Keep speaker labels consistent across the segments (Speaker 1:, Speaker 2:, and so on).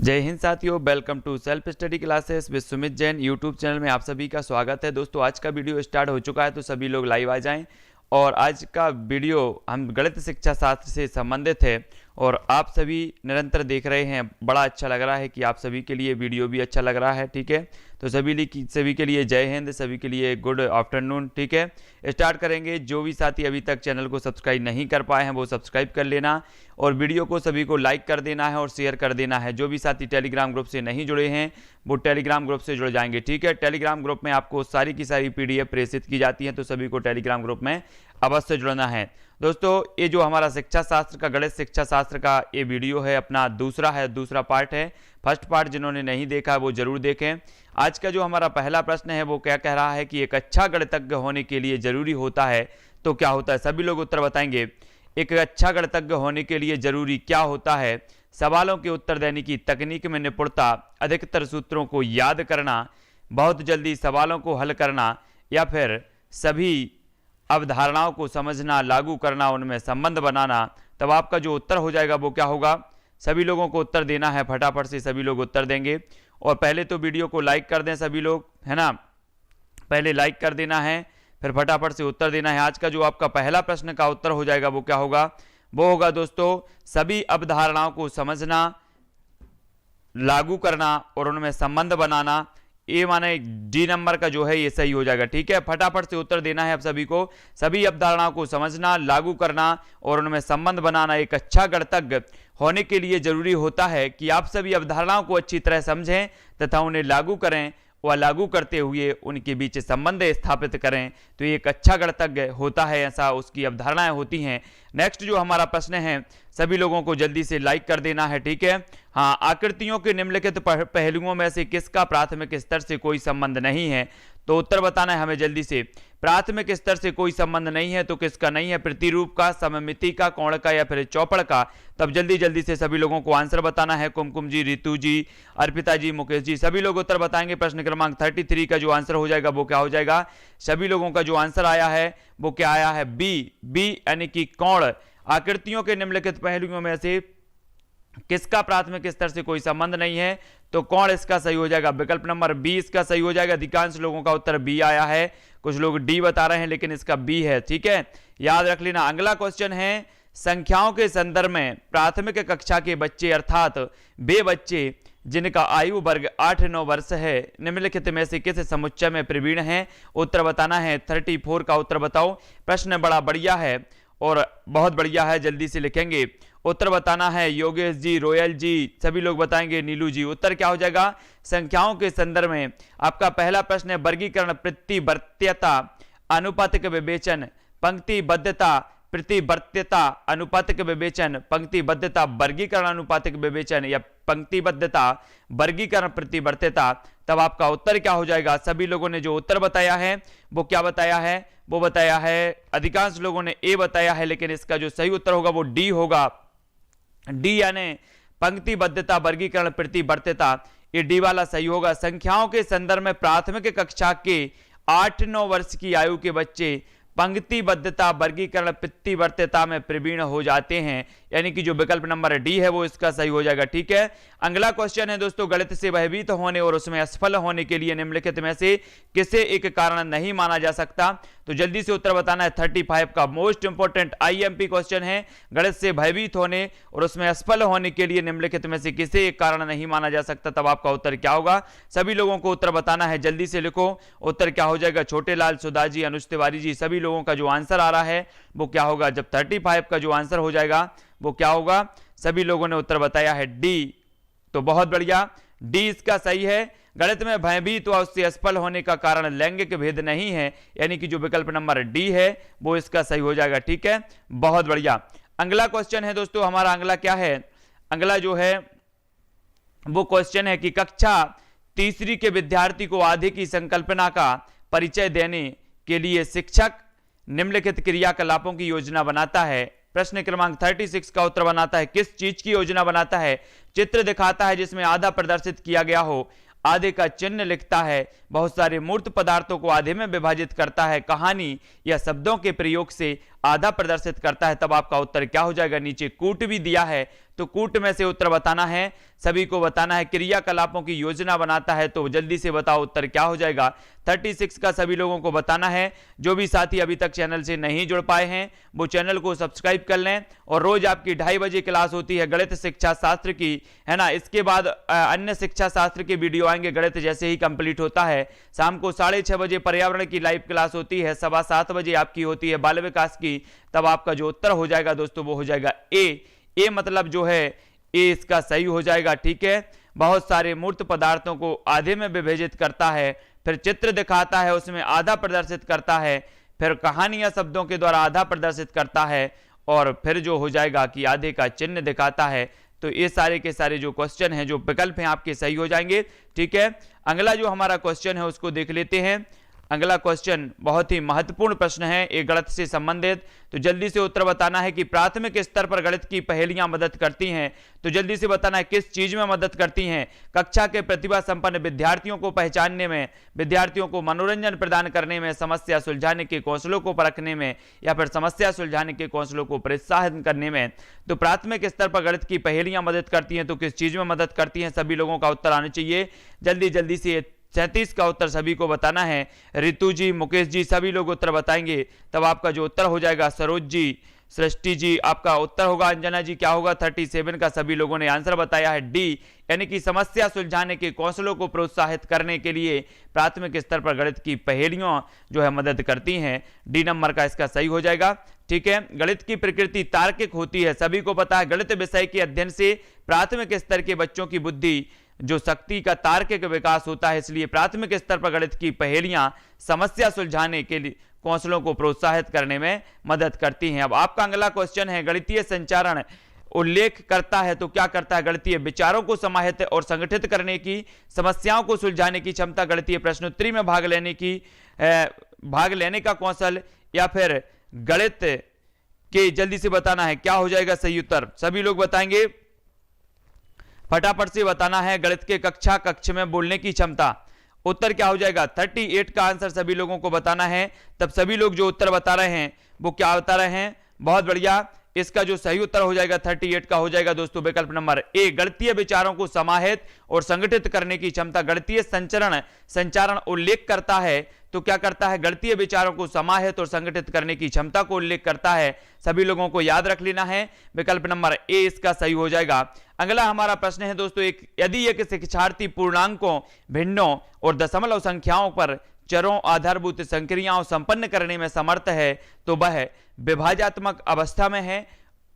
Speaker 1: जय हिंद साथियों, welcome to self study classes with Sumit Jain YouTube channel में आप सभी का स्वागत है। दोस्तों, आज का वीडियो स्टार्ट हो चुका है, तो सभी लोग लाइव आ जाएं। और आज का वीडियो हम गणित शिक्षा शास्त्र से संबंधित है और आप सभी निरंतर देख रहे हैं। बड़ा अच्छा लग रहा है कि आप सभी के लिए वीडियो भी अच्छा लग रहा है। ठीक है, तो सभी के लिए जय हिंद, सभी के लिए गुड आफ्टरनून। ठीक है, स्टार्ट करेंगे। जो भी साथी अभी तक चैनल को सब्सक्राइब नहीं कर पाए हैं वो सब्सक्राइब कर लेना और वीडियो को सभी को लाइक कर देना है और शेयर कर देना है। जो भी साथी टेलीग्राम ग्रुप से नहीं जुड़े हैं वो टेलीग्राम ग्रुप से जुड़ जाएंगे। ठीक है, टेलीग्राम ग्रुप में आपको सारी की सारी पीडीएफ प्रेषित की जाती है, तो सभी को टेलीग्राम ग्रुप में अवश्य जुड़ना है। दोस्तों, ये जो हमारा शिक्षा शास्त्र का, गणित शिक्षा शास्त्र का ये वीडियो है, अपना दूसरा पार्ट है। फर्स्ट पार्ट जिन्होंने नहीं देखा वो जरूर देखें। आज का जो हमारा पहला प्रश्न है वो क्या कह रहा है कि एक अच्छा गणितज्ञ होने के लिए जरूरी होता है तो क्या होता है। सभी लोग उत्तर बताएंगे। एक अच्छा गणितज्ञ होने के लिए जरूरी क्या होता है? सवालों के उत्तर देने की तकनीक में निपुणता, अधिकतर सूत्रों को याद करना, बहुत जल्दी सवालों को हल करना, या फिर सभी अवधारणाओं को समझना, लागू करना, उनमें संबंध बनाना। तब आपका जो उत्तर हो जाएगा वो क्या होगा? सभी लोगों को उत्तर देना है, फटाफट से सभी लोग उत्तर देंगे। और पहले तो वीडियो को लाइक कर दें सभी लोग, है ना। पहले लाइक कर देना है, फिर फटाफट से उत्तर देना है। आज का जो आपका पहला प्रश्न का उत्तर हो जाएगा वो क्या होगा? वो होगा दोस्तों, सभी अवधारणाओं को समझना, लागू करना और उनमें संबंध बनाना। ये माने डी नंबर का जो है ये सही हो जाएगा। ठीक है, फटाफट से उत्तर देना है आप सभी को। सभी अवधारणाओं को समझना, लागू करना और उनमें संबंध बनाना एक अच्छा गणितज्ञ होने के लिए जरूरी होता है कि आप सभी अवधारणाओं को अच्छी तरह समझें तथा उन्हें लागू करें व लागू करते हुए उनके बीच संबंध स्थापित करें, तो ये एक अच्छा गणितज्ञ होता है, ऐसा उसकी अवधारणाएं होती हैं। नेक्स्ट जो हमारा प्रश्न है, सभी लोगों को जल्दी से लाइक कर देना है। ठीक है, हाँ, आकृतियों के निम्नलिखित पहलुओं में से किसका प्राथमिक स्तर से कोई संबंध नहीं है? तो उत्तर बताना है हमें जल्दी से। प्राथमिक स्तर से कोई संबंध नहीं है तो किसका नहीं है? प्रतिरूप का, सममिति का, कोण का या फिर चौपड़ का? तब जल्दी जल्दी से सभी लोगों को आंसर बताना है। कुमकुम जी, रितु जी, अर्पिता जी, मुकेश जी, सभी लोग उत्तर बताएंगे। प्रश्न क्रमांक 33 का जो आंसर हो जाएगा वो क्या हो जाएगा? सभी लोगों का जो आंसर आया है वो क्या आया है? बी यानी कि कोण। आकृतियों के निम्नलिखित पहलुओं में से किसका प्राथमिक स्तर से कोई संबंध नहीं है? तो कौन इसका सही हो जाएगा? विकल्प नंबर बी इसका सही हो जाएगा। अधिकांश लोगों का उत्तर बी आया है, कुछ लोग डी बता रहे हैं लेकिन इसका बी है। ठीक है, याद रख लेना। अगला क्वेश्चन है, संख्याओं के संदर्भ में प्राथमिक कक्षा के बच्चे अर्थात वे बच्चे जिनका आयु वर्ग 8-9 वर्ष है निम्नलिखित में से किस समुच्चय में प्रवीण हैं? उत्तर बताना है। 34 का उत्तर बताओ। प्रश्न बड़ा बढ़िया है और बहुत बढ़िया है, जल्दी से लिखेंगे। उत्तर बताना है। योगेश जी, रोयल जी, सभी लोग बताएंगे। नीलू जी, उत्तर क्या हो जाएगा? संख्याओं के संदर्भ में आपका पहला प्रश्न है, वर्गीकरण, प्रतिवर्त्यता, अनुपातिक विवेचन, पंक्तिबद्धता, प्रतिवर्त्यता, अनुपातिक विवेचन, पंक्तिबद्धता, वर्गीकरण, अनुपातिक विवेचन या पंक्तिबद्धता, वर्गीकरण, प्रतिवर्त्यता। तब आपका उत्तर क्या हो जाएगा? सभी लोगों ने जो उत्तर बताया है वो क्या बताया है? वो बताया है, अधिकांश लोगों ने ए बताया है, लेकिन इसका जो सही उत्तर होगा वो डी होगा। डी यानी पंक्तिबद्धता, वर्गीकरण, प्रतिवर्त्यता, ये डी वाला सही होगा। संख्याओं के संदर्भ में प्राथमिक कक्षा के 8-9 वर्ष की आयु के बच्चे पंक्तिबद्धता, वर्गीकरण, प्रतिवर्त्यता में प्रवीण हो जाते हैं, यानी कि जो विकल्प नंबर डी है वो इसका सही हो जाएगा। ठीक है, अगला क्वेश्चन है दोस्तों, गणित से भयभीत होने और उसमें असफल होने के लिए निम्नलिखित में से किसे एक कारण नहीं माना जा सकता? तो जल्दी से उत्तर बताना है। 35 का मोस्ट इंपोर्टेंट आईएमपी क्वेश्चन है। गणित से भयभीत होने और उसमें असफल होने के लिए निम्नलिखित में से किसे एक कारण नहीं माना जा सकता? तब आपका उत्तर क्या होगा? सभी लोगों को उत्तर बताना है, जल्दी से लिखो। उत्तर क्या हो जाएगा? छोटे लाल, सुधा जी, अनुज तिवारी जी, सभी लोगों का जो आंसर आ रहा है वो क्या होगा? जब 35 का जो आंसर हो जाएगा वो क्या होगा? सभी लोगों ने उत्तर बताया है डी, तो बहुत बढ़िया, डी इसका सही है। गणित में भयभीत व उससे असफल होने का कारण लैंगिक भेद नहीं है, यानी कि जो विकल्प नंबर डी है वो इसका सही हो जाएगा। ठीक है, बहुत बढ़िया। अगला क्वेश्चन है दोस्तों हमारा, अगला क्या है? अगला जो है वो क्वेश्चन है कि कक्षा तीसरी के विद्यार्थी को आधे की संकल्पना का परिचय देने के लिए शिक्षक निम्नलिखित क्रियाकलापों की योजना बनाता है। प्रश्न क्रमांक 36 का उत्तर बनाता है। किस चीज की योजना बनाता है? चित्र दिखाता है जिसमें आधा प्रदर्शित किया गया हो, आधे का चिन्ह लिखता है, बहुत सारे मूर्त पदार्थों को आधे में विभाजित करता है, कहानी या शब्दों के प्रयोग से आधा प्रदर्शित करता है। तब आपका उत्तर क्या हो जाएगा? नीचे कूट भी दिया है तो कूट में से उत्तर बताना है, सभी को बताना है। क्रियाकलापों की योजना बनाता है, तो जल्दी से बताओ उत्तर क्या हो जाएगा। 36 का सभी लोगों को बताना है। जो भी साथी अभी तक चैनल से नहीं जुड़ पाए हैं वो चैनल को सब्सक्राइब कर लें। और रोज आपकी 2:30 बजे क्लास होती है गणित शिक्षा शास्त्र की, है ना। इसके बाद अन्य शिक्षा शास्त्र के वीडियो आएंगे गणित जैसे ही कंप्लीट होता है। शाम को 6:30 बजे पर्यावरण की लाइव क्लास होती है, 7:15 बजे आपकी होती है बाल विकास की। तब आपका जो उत्तर हो जाएगा दोस्तों वो हो जाएगा ए मतलब जो है ए इसका सही हो जाएगा, ठीक है। बहुत सारे मूर्त पदार्थों को आधे में विभाजित करता है, फिर चित्र दिखाता है उसमें आधा प्रदर्शित करता है, फिर कहानियां शब्दों के द्वारा आधा प्रदर्शित करता है, और फिर जो हो जाएगा कि आधे का चिन्ह दिखाता है। तो ये सारे के सारे जो क्वेश्चन हैं, जो विकल्प हैं आपके सही हो जाएंगे, ठीक है। अगला जो हमारा क्वेश्चन है उसको देख लेते हैं। अगला क्वेश्चन बहुत ही महत्वपूर्ण प्रश्न है, एक गणित से संबंधित। तो जल्दी से उत्तर बताना है कि प्राथमिक स्तर पर गणित की पहेलियां मदद करती हैं। तो जल्दी से बताना है किस चीज में मदद करती हैं। कक्षा के प्रतिभा संपन्न विद्यार्थियों को पहचानने में, विद्यार्थियों को मनोरंजन प्रदान करने में, समस्या सुलझाने के कौशलों को परखने में, या फिर समस्या सुलझाने के कौशलों को प्रोत्साहित करने में। तो प्राथमिक स्तर पर गणित की पहेलियां मदद करती हैं, तो किस चीज में मदद करती हैं, सभी लोगों का उत्तर आना चाहिए। जल्दी जल्दी से 37 का उत्तर सभी को बताना है। रितु जी, मुकेश जी सभी लोग उत्तर बताएंगे। तब आपका जो उत्तर हो जाएगा, सरोज जी, सृष्टि जी आपका उत्तर होगा। अंजना जी क्या होगा, 37 का सभी लोगों ने आंसर बताया है डी, यानी कि समस्या सुलझाने के कौशलों को प्रोत्साहित करने के लिए प्राथमिक स्तर पर गणित की पहेलियां जो है मदद करती हैं। डी नंबर का इसका सही हो जाएगा, ठीक है। गणित की प्रकृति तार्किक होती है, सभी को पता है। गणित विषय के अध्ययन से प्राथमिक स्तर के बच्चों की बुद्धि जो शक्ति का तार्किक विकास होता है, इसलिए प्राथमिक स्तर पर गणित की पहेलियां समस्या सुलझाने के लिए कौशलों को प्रोत्साहित करने में मदद करती हैं। अब आपका अगला क्वेश्चन है, गणितीय संचारण उल्लेख करता है तो क्या करता है। गणितीय विचारों को समाहित और संगठित करने की, समस्याओं को सुलझाने की क्षमता, गणितीय प्रश्नोत्तरी में भाग लेने का कौशल, या फिर गणित के, जल्दी से बताना है क्या हो जाएगा सही उत्तर, सभी लोग बताएंगे। फटाफट से बताना है। गणित के कक्ष में बोलने की क्षमता, उत्तर क्या हो जाएगा। 38 का आंसर सभी लोगों को बताना है। तब सभी लोग जो उत्तर बता रहे हैं वो क्या बता रहे हैं, बहुत बढ़िया। इसका जो सही उत्तर हो जाएगा 38 का हो जाएगा दोस्तों विकल्प नंबर ए, गणितीय विचारों को समाहित और संगठित करने की क्षमता। गणितीय संचारण उल्लेख करता है तो क्या करता है, गणितीय विचारों को समाहित और संगठित करने की क्षमता को उल्लेख करता है। सभी लोगों को याद रख लेना है, विकल्प नंबर ए इसका सही हो जाएगा। अगला हमारा प्रश्न है दोस्तों, यदि एक शिक्षार्थी पूर्णांकों, भिन्नों और दशमलव संख्याओं पर चरों, आधारभूत संक्रियाओं संपन्न करने में समर्थ है तो वह विभाजात्मक अवस्था में है,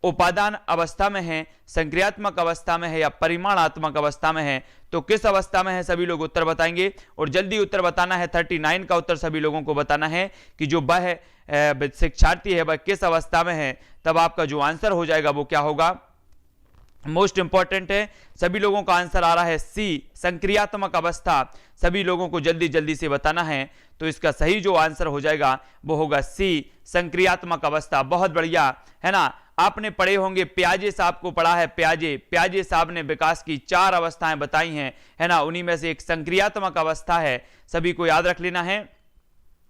Speaker 1: उपादान अवस्था में है, संक्रियात्मक अवस्था में है, या परिमाणात्मक अवस्था में है। तो किस अवस्था में है, सभी लोग उत्तर बताएंगे। और जल्दी उत्तर बताना है। 39 का उत्तर सभी लोगों को बताना है कि जो वह शिक्षार्थी है वह किस अवस्था में है। तब आपका जो आंसर हो जाएगा वो क्या होगा, मोस्ट इंपॉर्टेंट है। सभी लोगों का आंसर आ रहा है सी, संक्रियात्मक अवस्था। सभी लोगों को जल्दी जल्दी से बताना है। तो इसका सही जो आंसर हो जाएगा वो होगा सी, संक्रियात्मक अवस्था। बहुत बढ़िया, है ना। आपने पढ़े होंगे, प्याजे साहब को पढ़ा है। प्याजे साहब ने विकास की 4 अवस्थाएं बताई हैं, है ना। उन्हीं में से एक संक्रियात्मक अवस्था है, सभी को याद रख लेना है।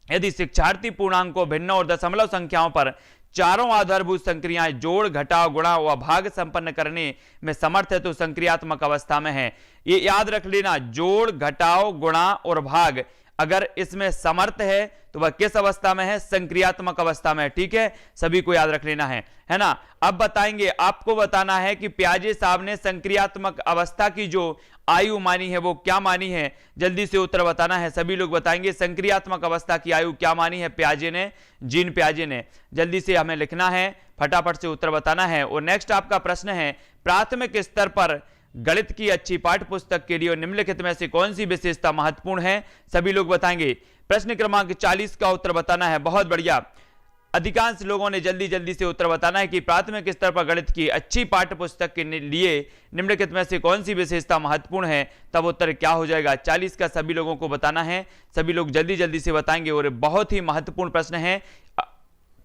Speaker 1: यदि शिक्षार्थी पूर्णांकों, भिन्नों और दशमलव संख्याओं पर चारों आधारभूत संक्रियाएं जोड़, घटाव, गुणा व भाग संपन्न करने में समर्थ है तो संक्रियात्मक अवस्था में है। ये याद रख लेना, जोड़, घटाव, गुणा और भाग अगर इसमें समर्थ है तो वह किस अवस्था में है, संक्रियात्मक अवस्था में है, ठीक है। सभी को याद रख लेना है ना। अब बताएंगे, आपको बताना है कि प्याजे साहब ने संक्रियात्मक अवस्था की जो आयु मानी है वो क्या मानी है। जल्दी से उत्तर बताना है, सभी लोग बताएंगे संक्रियात्मक अवस्था की आयु क्या मानी है प्याजे ने, जीन प्याजे ने। जल्दी से हमें लिखना है, फटाफट से उत्तर बताना है। और नेक्स्ट आपका प्रश्न है, प्राथमिक स्तर पर गणित की अच्छी पाठ्य पुस्तक के लिए निम्नलिखित में से कौन सी विशेषता महत्वपूर्ण है, सभी लोग बताएंगे। प्रश्न क्रमांक 40 का उत्तर बताना है। बहुत बढ़िया, अधिकांश लोगों ने जल्दी जल्दी से उत्तर बताना है कि प्राथमिक स्तर पर गणित की अच्छी पाठ्य पुस्तक के लिए निम्नलिखित में से कौन सी विशेषता महत्वपूर्ण है। तब उत्तर क्या हो जाएगा, 40 का सभी लोगों को बताना है। सभी लोग जल्दी जल्दी से बताएंगे और बहुत ही महत्वपूर्ण प्रश्न है।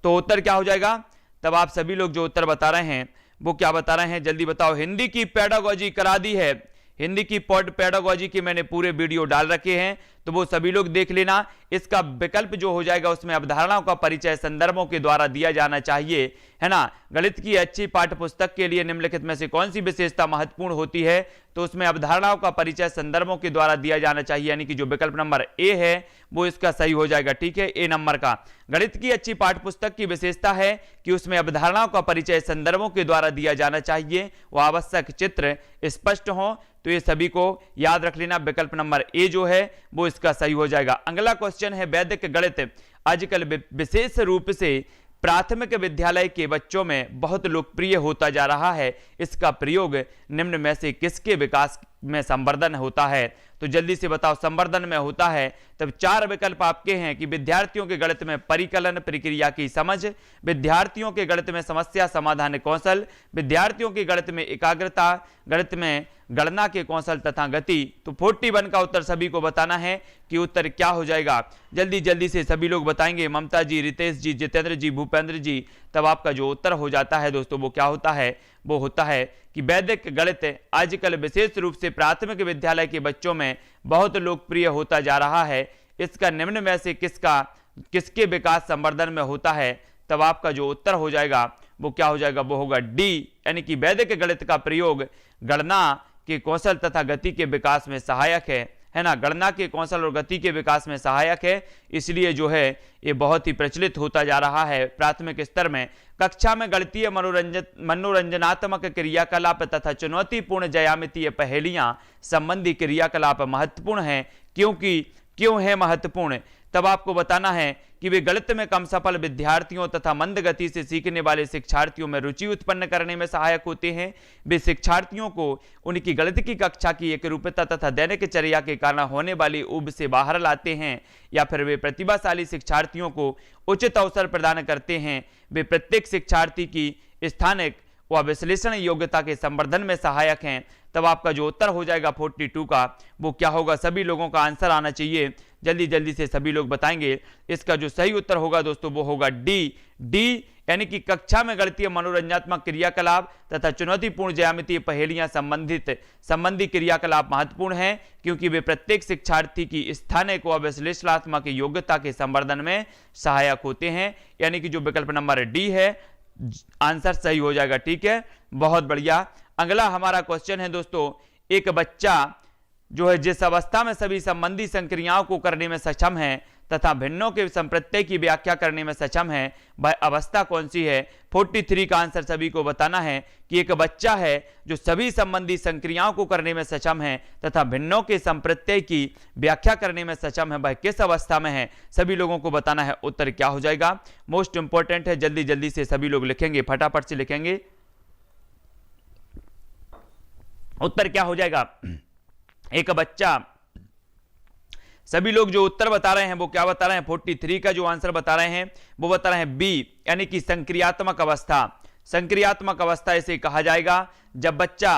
Speaker 1: तो उत्तर क्या हो जाएगा, तब आप सभी लोग जो उत्तर बता रहे हैं वो क्या बता रहे हैं, जल्दी बताओ। हिंदी की पेडागोजी करा दी है, हिंदी की पेडागोजी की मैंने पूरे वीडियो डाल रखे हैं, तो वो सभी लोग देख लेना। इसका विकल्प जो हो जाएगा उसमें अवधारणाओं का परिचय संदर्भों के द्वारा दिया जाना चाहिए, है ना। गणित की अच्छी पाठ्य पुस्तक के लिए निम्नलिखित में से कौन सी विशेषता महत्वपूर्ण होती है, तो उसमें अवधारणाओं का परिचय संदर्भों के द्वारा दिया जाना चाहिए, यानी कि जो विकल्प नंबर ए है वो इसका सही हो जाएगा। ठीक है, ए नंबर का। गणित की अच्छी पाठ्य पुस्तक की विशेषता है कि उसमें अवधारणाओं का परिचय संदर्भों के द्वारा दिया जाना चाहिए, वो आवश्यक चित्र स्पष्ट हो। तो ये सभी को याद रख लेना, विकल्प नंबर ए जो है वो इसका सही हो जाएगा। अगला क्वेश्चन है, वैदिक गणित आजकल विशेष रूप से प्राथमिक विद्यालय के बच्चों में बहुत लोकप्रिय होता जा रहा है, इसका प्रयोग निम्न में से किसके विकास में संवर्धन होता है, तो जल्दी से बताओ। संवर्धन में होता है तब चार विकल्प आपके हैं कि विद्यार्थियों के गणित में परिकलन प्रक्रिया की समझ, विद्यार्थियों के गणित में समस्या समाधान कौशल, विद्यार्थियों के गणित में एकाग्रता, गणित में गणना के कौशल तथा गति। तो 41 का उत्तर सभी को बताना है कि उत्तर क्या हो जाएगा। जल्दी जल्दी से सभी लोग बताएंगे, ममता जी, रितेश जी, जितेंद्र जी, भूपेंद्र जी। तब आपका जो उत्तर हो जाता है दोस्तों वो क्या होता है, वो होता है कि वैदिक गणित आजकल विशेष रूप से प्राथमिक विद्यालय के बच्चों में बहुत लोकप्रिय होता जा रहा है, इसका निम्न में से किसके विकास संवर्धन में होता है। तब आपका जो उत्तर हो जाएगा वो क्या हो जाएगा, वो होगा डी, यानी कि वैदिक गणित का प्रयोग गणना के कौशल तथा गति के विकास में सहायक है ना। गणना के कौशल और गति के विकास में सहायक है, इसलिए जो है ये बहुत ही प्रचलित होता जा रहा है प्राथमिक स्तर में। कक्षा में गणितीय मनोरंजनात्मक क्रियाकलाप तथा चुनौतीपूर्ण ज्यामितीय पहेलियां संबंधी क्रियाकलाप महत्वपूर्ण है, क्यों है महत्वपूर्ण। तब आपको बताना है कि वे गणित में कम सफल विद्यार्थियों तथा मंद गति से सीखने वाले शिक्षार्थियों में रुचि उत्पन्न करने में सहायक होते हैं। वे शिक्षार्थियों को उनकी गणित की कक्षा की एकरूपता तथा दैनिक चर्या के कारण होने वाली ऊब से बाहर लाते हैं, या फिर वे प्रतिभाशाली शिक्षार्थियों को उचित अवसर प्रदान करते हैं। वे प्रत्येक शिक्षार्थी की स्थानिक व विश्लेषण योग्यता के संवर्धन में सहायक हैं। तब आपका जो उत्तर हो जाएगा 42 का वो क्या होगा, सभी लोगों का आंसर आना चाहिए। जल्दी जल्दी से सभी लोग बताएंगे। इसका जो सही उत्तर होगा दोस्तों वो होगा डी, यानी कि कक्षा में गणितीय मनोरंजनात्मक क्रियाकलाप तथा चुनौतीपूर्ण ज्यामितीय पहेलियां संबंधी क्रियाकलाप महत्वपूर्ण हैं, क्योंकि वे प्रत्येक शिक्षार्थी की स्थानिक व विश्लेषणात्मक योग्यता के संवर्धन में सहायक होते हैं, यानी कि जो विकल्प नंबर डी है आंसर सही हो जाएगा। ठीक है, बहुत बढ़िया। अगला हमारा क्वेश्चन है दोस्तों, एक बच्चा जो है जिस अवस्था में सभी संबंधी संक्रियाओं को करने में सक्षम है तथा भिन्नों के संप्रत्यय की व्याख्या करने में सक्षम है, वह अवस्था कौन सी है। 43 का आंसर सभी को बताना है कि एक बच्चा है जो सभी संबंधी संक्रियाओं को करने में सक्षम है तथा भिन्नों के संप्रत्यय की व्याख्या करने में सक्षम है, वह किस अवस्था में है, सभी लोगों को बताना है। उत्तर क्या हो जाएगा, मोस्ट इंपॉर्टेंट है, जल्दी जल्दी से सभी लोग लिखेंगे, फटाफट से लिखेंगे। उत्तर क्या हो जाएगा, एक बच्चा, सभी लोग जो उत्तर बता रहे हैं वो क्या बता रहे हैं, 43 का जो आंसर बता रहे हैं वो बता रहे हैं बी, यानी कि संक्रियात्मक अवस्था। संक्रियात्मक अवस्था इसे कहा जाएगा जब बच्चा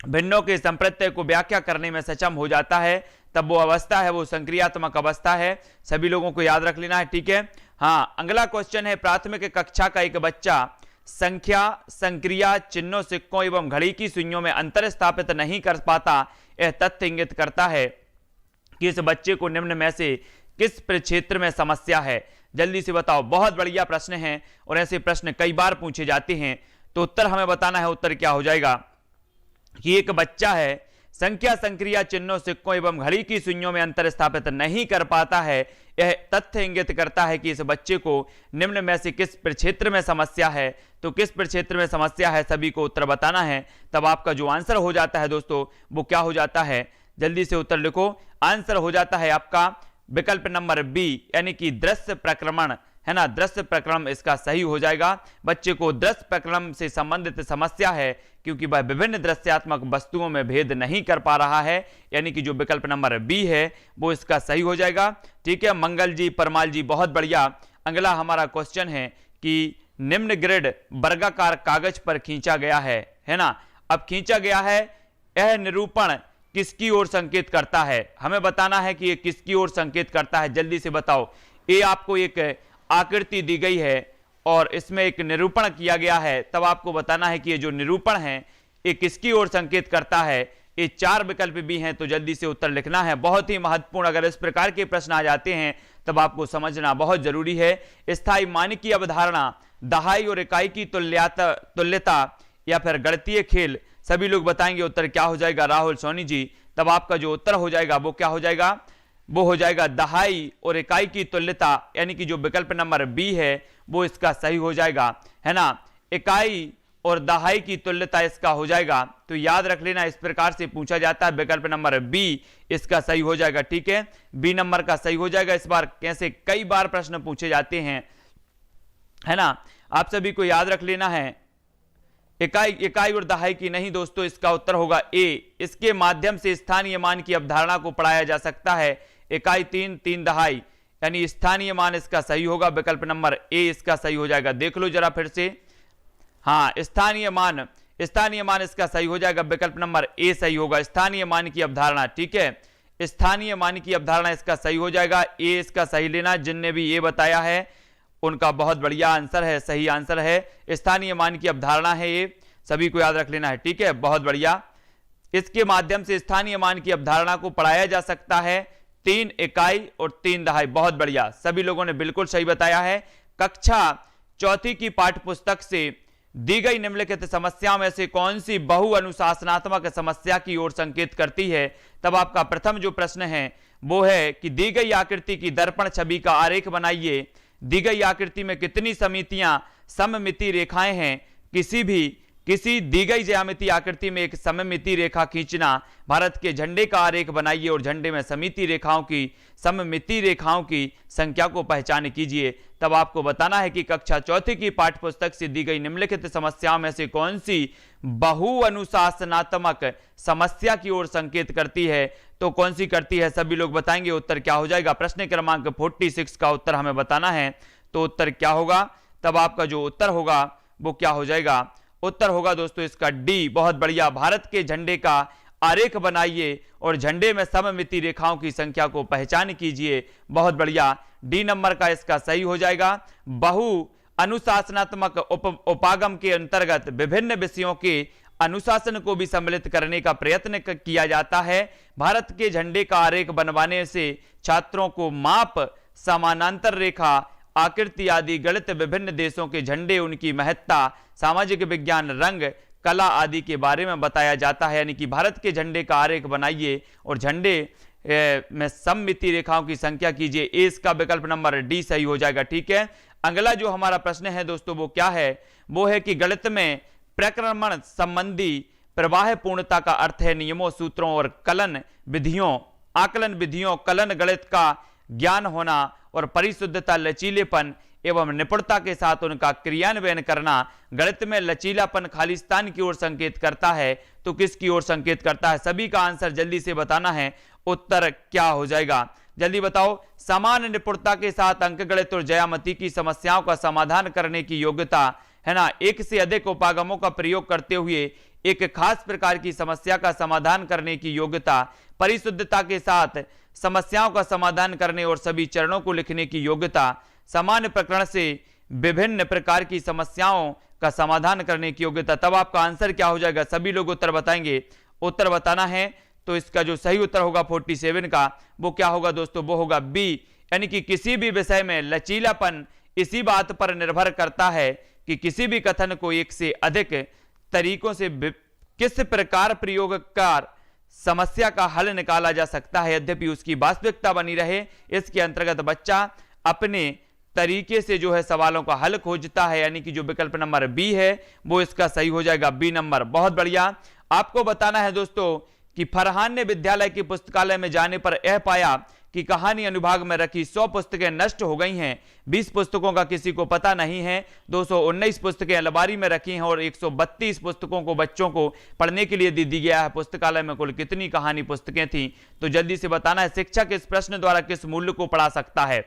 Speaker 1: भिन्नों के संप्रत्यय को व्याख्या करने में सक्षम हो जाता है, तब वो अवस्था है वो संक्रियात्मक अवस्था है। सभी लोगों को याद रख लेना है। ठीक है, हाँ। अगला क्वेश्चन है, प्राथमिक कक्षा का एक बच्चा संख्या, संक्रिया, चिन्हों, सिक्कों एवं घड़ी की सुइयों में अंतर स्थापित नहीं कर पाता। यह तथ्य इंगित करता है कि इस बच्चे को निम्न में से किस क्षेत्र में समस्या है। जल्दी से बताओ, बहुत बढ़िया प्रश्न है और ऐसे प्रश्न कई बार पूछे जाते हैं, तो उत्तर हमें बताना है। उत्तर क्या हो जाएगा कि एक बच्चा है संख्या, संक्रिया, चिन्हों, सिक्कों एवं घड़ी की सुइयों में अंतर स्थापित नहीं कर पाता है। यह तथ्य इंगित करता है कि इस बच्चे को निम्न में से किस प्रक्षेत्र में समस्या है। तो किस प्रक्षेत्र में समस्या है सभी को उत्तर बताना है। तब आपका जो आंसर हो जाता है दोस्तों वो क्या हो जाता है, जल्दी से उत्तर लिखो। आंसर हो जाता है आपका विकल्प नंबर बी, यानी कि दृश्य प्रक्रमण, है ना। दृश्य प्रक्रम इसका सही हो जाएगा। बच्चे को दृश्य प्रक्रम से संबंधित समस्या है क्योंकि वह विभिन्न दृश्यात्मक वस्तुओं में भेद नहीं कर पा रहा है, यानी कि जो विकल्प नंबर बी है वो इसका सही हो जाएगा। ठीक है, मंगल जी, परमाल जी, बहुत बढ़िया। अगला हमारा क्वेश्चन है कि निम्न ग्रिड वर्गाकार कागज पर खींचा गया है ना। अब खींचा गया है, यह निरूपण किसकी ओर संकेत करता है, हमें बताना है कि ये किसकी ओर संकेत करता है। जल्दी से बताओ। ये आपको एक आकृति दी गई है और इसमें एक निरूपण किया गया है, तब आपको बताना है कि ये जो निरूपण है ये किसकी ओर संकेत करता है। ये 4 विकल्प भी हैं, तो जल्दी से उत्तर लिखना है, बहुत ही महत्वपूर्ण। अगर इस प्रकार के प्रश्न आ जाते हैं तब आपको समझना बहुत जरूरी है। स्थायी मानक की अवधारणा, दहाई और इकाई की तुल्यता या फिर गणितीय खेल, सभी लोग बताएंगे उत्तर क्या हो जाएगा राहुल सोनी जी। तब आपका जो उत्तर हो जाएगा वो क्या हो जाएगा, वो हो जाएगा दहाई और इकाई की तुल्यता, यानी कि जो विकल्प नंबर बी है वो इसका सही हो जाएगा, है ना। इकाई और दहाई की तुल्यता इसका हो जाएगा। तो याद रख लेना, इस प्रकार से पूछा जाता है, विकल्प नंबर बी इसका सही हो जाएगा, ठीक है, बी नंबर का सही हो जाएगा। इस बार कैसे कई बार प्रश्न पूछे जाते हैं, है ना, आप सभी को याद रख लेना है। इकाई और दहाई की नहीं दोस्तों, इसका उत्तर होगा ए। इसके माध्यम से स्थानीय मान की अवधारणा को पढ़ाया जा सकता है। इकाई 3, 3 दहाई, यानी स्थानीय मान इसका सही होगा, विकल्प नंबर ए इसका सही हो जाएगा। देख लो जरा फिर से, हाँ, स्थानीय मान इसका सही हो जाएगा, विकल्प नंबर ए सही होगा। स्थानीय मान की अवधारणा, ठीक है, स्थानीय मान की अवधारणा इसका सही हो जाएगा, ए इसका सही लेना। जिनने भी ये बताया है उनका बहुत बढ़िया आंसर है, सही आंसर है, स्थानीय मान की अवधारणा है, ये सभी को याद रख लेना है, ठीक है, बहुत बढ़िया। इसके माध्यम से स्थानीय मान की अवधारणा को पढ़ाया जा सकता है, 3 इकाई और 3 दहाई, बहुत बढ़िया, सभी लोगों ने बिल्कुल सही बताया है। कक्षा 4 की पाठ्य पुस्तक से दी गई निम्नलिखित समस्याओं में से कौन सी बहु अनुशासनात्मक समस्या की ओर संकेत करती है। तब आपका प्रथम जो प्रश्न है वो है कि दी गई आकृति की दर्पण छवि का आरेख बनाइए। दी गई आकृति में कितनी समितियां सममिति रेखाएं हैं। किसी दी गई ज्यामितीय आकृति में एक सममिति रेखा खींचना। भारत के झंडे का आरेख बनाइए और झंडे में सममिति रेखाओं की संख्या को पहचान कीजिए। तब आपको बताना है कि कक्षा 4 की पाठ्य पुस्तक से दी गई निम्नलिखित समस्याओं में से कौन सी बहु अनुशासनात्मक समस्या की ओर संकेत करती है। तो कौन सी करती है, सभी लोग बताएंगे, उत्तर क्या हो जाएगा। प्रश्न क्रमांक 46 का उत्तर हमें बताना है, तो उत्तर क्या होगा। तब आपका जो उत्तर होगा वो क्या हो जाएगा, उत्तर होगा दोस्तों इसका डी, बहुत बढ़िया। भारत के झंडे का आरेख बनाइए और झंडे में सममिति रेखाओं की संख्या को पहचान कीजिए, बहुत बढ़िया, डी नंबर का इसका सही हो जाएगा। बहु अनुशासनात्मक उपागम के अंतर्गत विभिन्न विषयों के अनुशासन को भी सम्मिलित करने का प्रयत्न किया जाता है। भारत के झंडे का आरेख बनवाने से छात्रों को माप, समानांतर रेखा, आकृति आदि, गणित, विभिन्न देशों के झंडे, उनकी महत्ता, सामाजिक विज्ञान, रंग, कला आदि के बारे में बताया जाता है। यानी कि भारत के झंडे का आरेख बनाइए और झंडे में सममिति रेखाओं की संख्या कीजिए, ए इसका विकल्प नंबर डी सही हो जाएगा, ठीक है। अगला जो हमारा प्रश्न है दोस्तों वो क्या है, वो है कि गणित में प्रक्रमण संबंधी प्रवाह पूर्णता का अर्थ है नियमों, सूत्रों और आकलन विधियों, कलन गणित का ज्ञान होना और परिशुद्धता, लचीलेपन एवं निपुणता के साथ उनका क्रियान्वयन करना। गणित में लचीलापन खालिस्तान की ओर संकेत करता है, तो किसकी ओर संकेत करता है, सभी का आंसर जल्दी से बताना है। उत्तर क्या हो जाएगा, जल्दी बताओ। समान निपुणता के साथ अंकगणित और ज्यामिति की समस्याओं का समाधान करने की योग्यता, है ना, एक से अधिक उपागमों का प्रयोग करते हुए एक खास प्रकार की समस्या का समाधान करने की योग्यता, परिशुद्धता के साथ समस्याओं का समाधान करने और सभी चरणों को लिखने की योग्यता, समान प्रकरण से विभिन्न प्रकार की समस्याओं का समाधान करने की योग्यता। तब आपका आंसर क्या हो जाएगा, सभी लोग उत्तर बताएंगे, उत्तर बताना है। तो इसका जो सही उत्तर होगा 47 का, वो क्या होगा दोस्तों, वो होगा बी, यानी कि किसी भी विषय में लचीलापन इसी बात पर निर्भर करता है कि किसी भी कथन को एक से अधिक तरीकों से किस प्रकार प्रयोगकार समस्या का हल निकाला जा सकता है, यद्यपि उसकी वास्तविकता बनी रहे। इसके अंतर्गत बच्चा अपने तरीके से जो है सवालों का हल खोजता है, यानी कि जो विकल्प नंबर बी है वो इसका सही हो जाएगा, बी नंबर, बहुत बढ़िया। आपको बताना है दोस्तों कि फरहान ने विद्यालय की पुस्तकालय में जाने पर यह पाया कि कहानी अनुभाग में रखी 100 पुस्तकें नष्ट हो गई हैं, 20 पुस्तकों का किसी को पता नहीं है, 219 पुस्तकें अलमारी में रखी हैं और 132 पुस्तकों को बच्चों को पढ़ने के लिए दे दी गया है। पुस्तकालय में कुल कितनी कहानी पुस्तकें थीं, तो जल्दी से बताना है। शिक्षक इस प्रश्न द्वारा किस मूल्य को पढ़ा सकता है,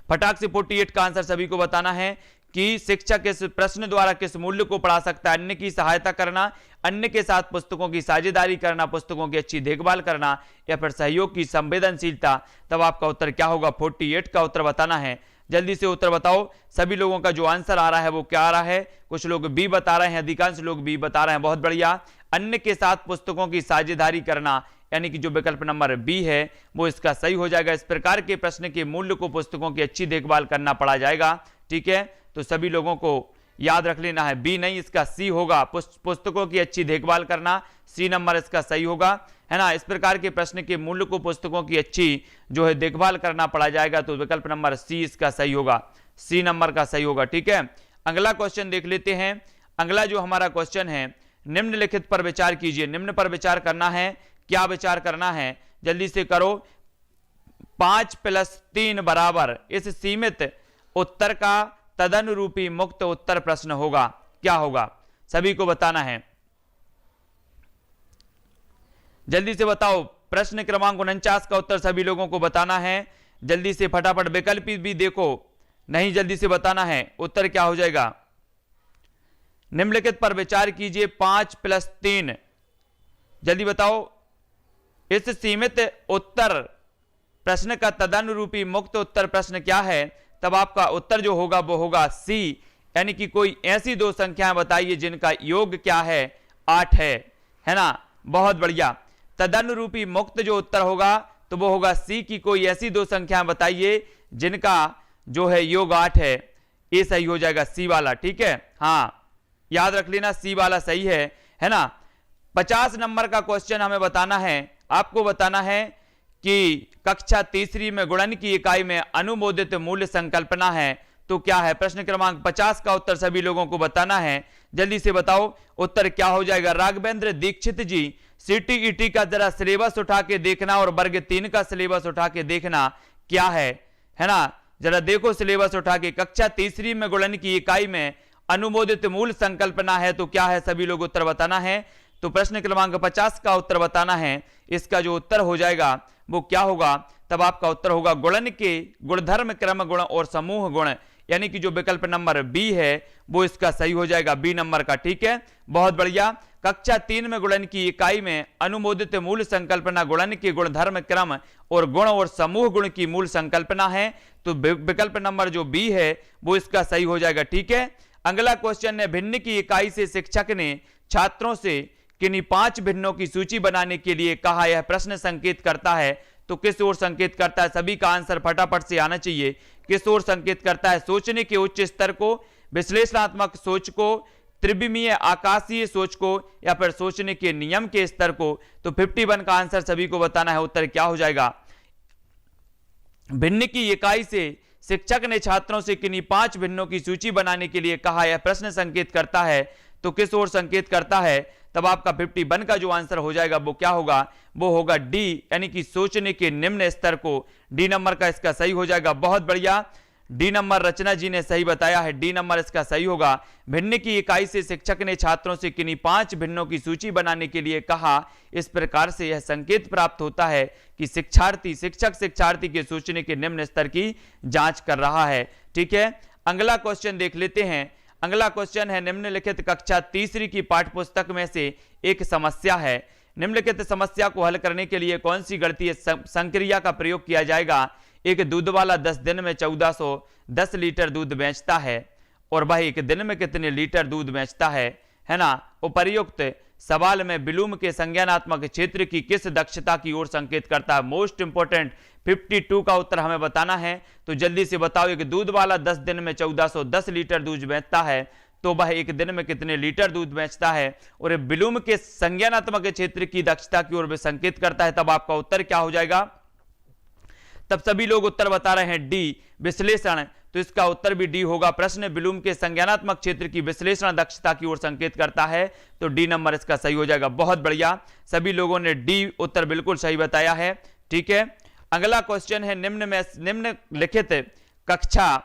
Speaker 1: फटाक से 48 का आंसर सभी को बताना है कि शिक्षक इस प्रश्न द्वारा किस मूल्य को पढ़ा सकता है। अन्य की सहायता करना, अन्य के साथ पुस्तकों की साझेदारी करना, पुस्तकों की अच्छी देखभाल करना या फिर सहयोग की संवेदनशीलता। तब आपका उत्तर क्या होगा, 48 का उत्तर बताना है। जल्दी से उत्तर बताओ। सभी लोगों का जो आंसर आ रहा है वो क्या आ रहा है? कुछ लोग बी बता रहे हैं, अधिकांश लोग बी बता रहे हैं, बहुत बढ़िया। अन्य के साथ पुस्तकों की साझेदारी करना, यानी कि जो विकल्प नंबर बी है वो इसका सही हो जाएगा। इस प्रकार के प्रश्न के मूल्य को पुस्तकों की अच्छी देखभाल करना पड़ा जाएगा। ठीक है, तो सभी लोगों को याद रख लेना है, बी नहीं इसका सी होगा, पुस्तकों की अच्छी देखभाल करना, सी नंबर इसका सही होगा, है ना। इस प्रकार के प्रश्न के मूल्य को पुस्तकों की अच्छी जो है देखभाल करना पड़ा जाएगा, तो विकल्प नंबर सी इसका सही होगा, सी नंबर का सही होगा। ठीक है, अगला क्वेश्चन देख लेते हैं। अगला जो हमारा क्वेश्चन है, निम्नलिखित पर विचार कीजिए। निम्न पर विचार करना है, क्या विचार करना है? जल्दी से करो। 5 + 3 बराबर इस सीमित उत्तर का तदनुरूपी मुक्त उत्तर प्रश्न होगा, क्या होगा? सभी को बताना है, जल्दी से बताओ। प्रश्न क्रमांक 49 का उत्तर सभी लोगों को बताना है, जल्दी से फटाफट। विकल्प भी देखो, नहीं जल्दी से बताना है उत्तर क्या हो जाएगा। निम्नलिखित पर विचार कीजिए, 5 + 3, जल्दी बताओ। इस सीमित उत्तर प्रश्न का तदनुरूपी मुक्त उत्तर प्रश्न क्या है? तब आपका उत्तर जो होगा वो होगा सी, यानी कि कोई ऐसी दो संख्याएं बताइए जिनका योग क्या है? 8 है ना, बहुत बढ़िया। तदनुरूपी मुक्त जो उत्तर होगा तो वो होगा सी की कोई ऐसी दो संख्याएं बताइए जिनका जो है योग 8 है, ये सही हो जाएगा, सी वाला। ठीक है, हाँ याद रख लेना, सी वाला सही है ना। 50 नंबर का क्वेश्चन हमें बताना है, आपको बताना है कि कक्षा तीसरी में गुणन की इकाई में अनुमोदित मूल्य संकल्पना है, तो क्या है? प्रश्न क्रमांक 50 का उत्तर सभी लोगों को बताना है, जल्दी से बताओ उत्तर क्या हो जाएगा। राघवेंद्र दीक्षित जी, सीटीईटी का जरा सिलेबस उठा के देखना और वर्ग 3 का सिलेबस उठा के देखना क्या है ना। जरा देखो सिलेबस उठा के, कक्षा तीसरी में गुणन की इकाई में अनुमोदित मूल संकल्पना है, तो क्या है? सभी लोग उत्तर बताना है। तो प्रश्न क्रमांक 50 का उत्तर बताना है, इसका जो उत्तर हो जाएगा वो क्या होगा? तब आपका उत्तर होगा गुणन के गुणधर्म, क्रम गुण और समूह गुण, यानी कि जो विकल्प नंबर बी है वो इसका सही हो जाएगा, बी नंबर का। ठीक है, बहुत बढ़िया। कक्षा 3 में गुणन की इकाई में अनुमोदित मूल संकल्पना गुणन के गुणधर्म, क्रम और गुण और समूह गुण की मूल संकल्पना है, तो विकल्प नंबर जो बी है वो इसका सही हो जाएगा। ठीक है, अगला क्वेश्चन है, भिन्न की इकाई से शिक्षक ने छात्रों से किन्हीं 5 भिन्नों की सूची बनाने के लिए कहा। यह प्रश्न संकेत करता है, तो किस ओर संकेत करता है? सभी का आंसर फटाफट से आना चाहिए। किस ओर संकेत करता है? सोचने के उच्च स्तर को, विश्लेषणात्मक सोच को, त्रिविमीय आकाशीय सोच को, या फिर सोचने के नियम के स्तर को। तो 51 का आंसर सभी को बताना है, उत्तर क्या हो जाएगा। भिन्न की इकाई से शिक्षक ने छात्रों से किन्हीं 5 भिन्नों की सूची बनाने के लिए कहा। यह प्रश्न संकेत करता है, तो किस ओर संकेत करता है? तब आपका 51 का जो आंसर हो जाएगा वो क्या होगा? वो होगा डी, यानी कि सोचने के निम्न स्तर को। डी नंबर का इसका सही हो जाएगा, बहुत बढ़िया। डी नंबर रचना जी ने सही बताया है, डी नंबर इसका सही होगा। भिन्न की इकाई से शिक्षक ने छात्रों से किन्हीं 5 भिन्नों की सूची बनाने के लिए कहा। इस प्रकार से यह संकेत प्राप्त होता है कि शिक्षक शिक्षार्थी के सोचने के निम्न स्तर की जांच कर रहा है। ठीक है, अगला क्वेश्चन देख लेते हैं। अगला क्वेश्चन है, निम्नलिखित कक्षा तीसरी की पाठ्यपुस्तक में से एक समस्या है। निम्नलिखित समस्या को हल करने के लिए कौन सी गणितीय संक्रिया का प्रयोग किया जाएगा? एक दूध वाला 10 दिन में 1410 लीटर दूध बेचता है, और वह एक दिन में कितने लीटर दूध बेचता है ना। उपर्युक्त सवाल में ब्लूम के संज्ञानात्मक क्षेत्र की किस दक्षता की ओर संकेत करता है? मोस्ट इंपोर्टेंट 52 का उत्तर हमें बताना है, तो जल्दी से बताओ। एक दूध वाला 10 दिन में 1410 लीटर दूध बेचता है, तो वह एक दिन में कितने लीटर दूध बेचता है? और ब्लूम के संज्ञानात्मक क्षेत्र की दक्षता की ओर भी संकेत करता है, तब आपका उत्तर क्या हो जाएगा? तब सभी लोग उत्तर बता रहे हैं डी, विश्लेषण, तो इसका उत्तर भी डी होगा। प्रश्न ब्लूम के संज्ञानात्मक क्षेत्र की विश्लेषण दक्षता की ओर संकेत करता है, तो डी नंबर इसका सही हो जाएगा, बहुत बढ़िया। सभी लोगों ने डी उत्तर बिल्कुल सही बताया है। ठीक है, अगला क्वेश्चन है, निम्नलिखित कक्षा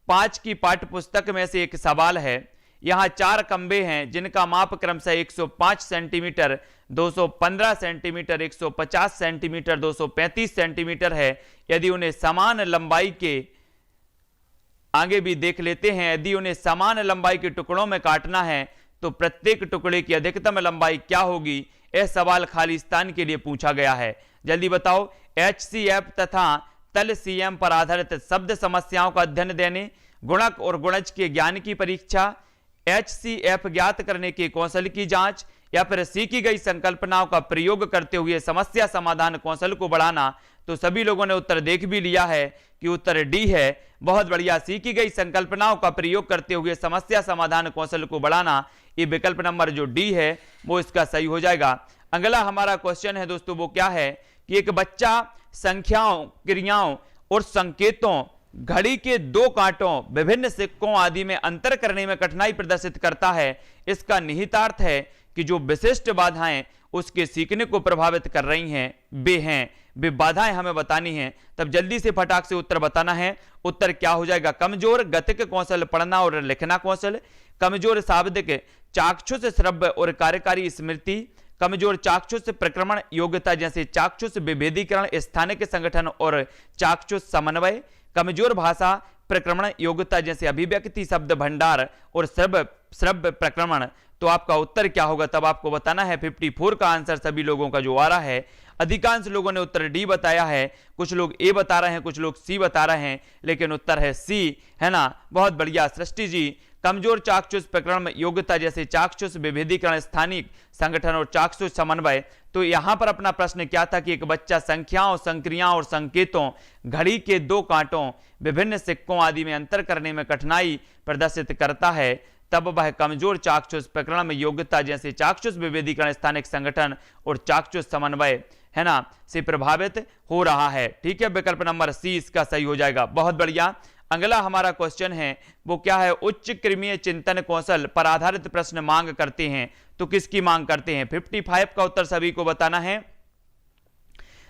Speaker 1: 5 की पाठ्यपुस्तक में से एक सवाल है। यहां 4 खंबे हैं जिनका माप क्रमशः 105 सेंटीमीटर, 215 सेंटीमीटर, 150 सेंटीमीटर, 235 सेंटीमीटर है। यदि उन्हें समान लंबाई के, आगे भी देख लेते हैं, यदि उन्हें समान लंबाई के टुकड़ों में काटना है तो प्रत्येक टुकड़े की अधिकतम लंबाई क्या होगी? यह सवाल खालिस्तान के लिए पूछा गया है, जल्दी बताओ। HCF तथा तल सीएम पर आधारित शब्द समस्याओं का अध्ययन देने, गुणक और गुणज के ज्ञान की परीक्षा, HCF ज्ञात करने के कौशल की जांच, या फिर सीखी गई संकल्पनाओं का प्रयोग करते हुए समस्या समाधान कौशल को बढ़ाना। तो सभी लोगों ने उत्तर देख भी लिया है कि उत्तर डी है। बहुत बढ़िया, सीखी गई संकल्पनाओं का प्रयोग करते हुए समस्या समाधान कौशल को बढ़ाना, ये विकल्प नंबर जो डी है वो इसका सही हो जाएगा। अगला हमारा क्वेश्चन है दोस्तों, वो क्या है कि एक बच्चा संख्याओं, क्रियाओं और संकेतों, घड़ी के दो कांटों, विभिन्न सिक्कों आदि में अंतर करने में कठिनाई प्रदर्शित करता है। इसका निहितार्थ है कि जो विशिष्ट बाधाएं उसके सीखने को प्रभावित कर रही हैं वे बाधाएं हमें बतानी हैं। तब जल्दी से फटाक से उत्तर बताना है। उत्तर क्या हो जाएगा? कमजोर गतिक कौशल, पढ़ना और लिखना कौशल, कमजोर शाब्दिक चाक्षुष श्रव्य और कार्यकारी स्मृति, कमजोर चाक्षुष प्रक्रमण योग्यता जैसे चाक्षुष विभेदीकरण, स्थानिक संगठन और चाक्षुष समन्वय, कमजोर भाषा प्रक्रमण योग्यता जैसे अभिव्यक्ति शब्द भंडार और श्रव्य प्रक्रमण। तो आपका उत्तर क्या होगा तब आपको बताना है। 54 का आंसर सभी लोगों का जो आ रहा है, अधिकांश लोगों ने उत्तर डी बताया है, कुछ लोग ए बता रहे हैं, कुछ लोग सी बता रहे हैं, लेकिन उत्तर है सी, है ना। बहुत बढ़िया सृष्टि जी, कमजोर चाक्षुष प्रकरण योग्यता जैसे चाक्षुष विभेदीकरण, स्थानिक संगठन और चाक्षुष समन्वय। तो यहां पर अपना प्रश्न क्या था कि एक बच्चा संख्याओं, संक्रियाओं और संकेतों, घड़ी के दो कांटों, विभिन्न सिक्कों आदि में अंतर करने में कठिनाई प्रदर्शित करता है, तब वह कमजोर चाक्षुष प्रकरण में योग्यता जैसे चाक्षुष विभेदीकरण, स्थानिक संगठन और चाक्षुष समन्वय, है ना, से प्रभावित हो रहा है। ठीक है, विकल्प नंबर सी इसका सही हो जाएगा। बहुत बढ़िया। अगला हमारा क्वेश्चन है वो क्या है? उच्च क्रमीय चिंतन कौशल पर आधारित प्रश्न मांग करते हैं। तो किसकी मांग करते हैं? 55 का उत्तर सभी को बताना है।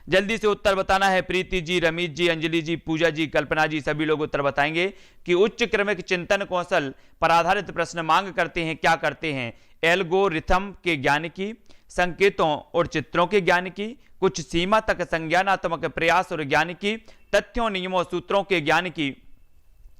Speaker 1: जल्दी से उत्तर बताना है। प्रीति जी, रमीत जी, अंजलि जी, पूजा जी, कल्पना जी, सभी लोग उत्तर बताएंगे कि उच्च क्रमिक चिंतन कौशल पर आधारित प्रश्न मांग करते हैं। क्या करते हैं? एल्गोरिथम के ज्ञान की, संकेतों और चित्रों के ज्ञान की, कुछ सीमा तक संज्ञानात्मक प्रयास और ज्ञान की, तथ्यों, नियमों, सूत्रों के ज्ञान की।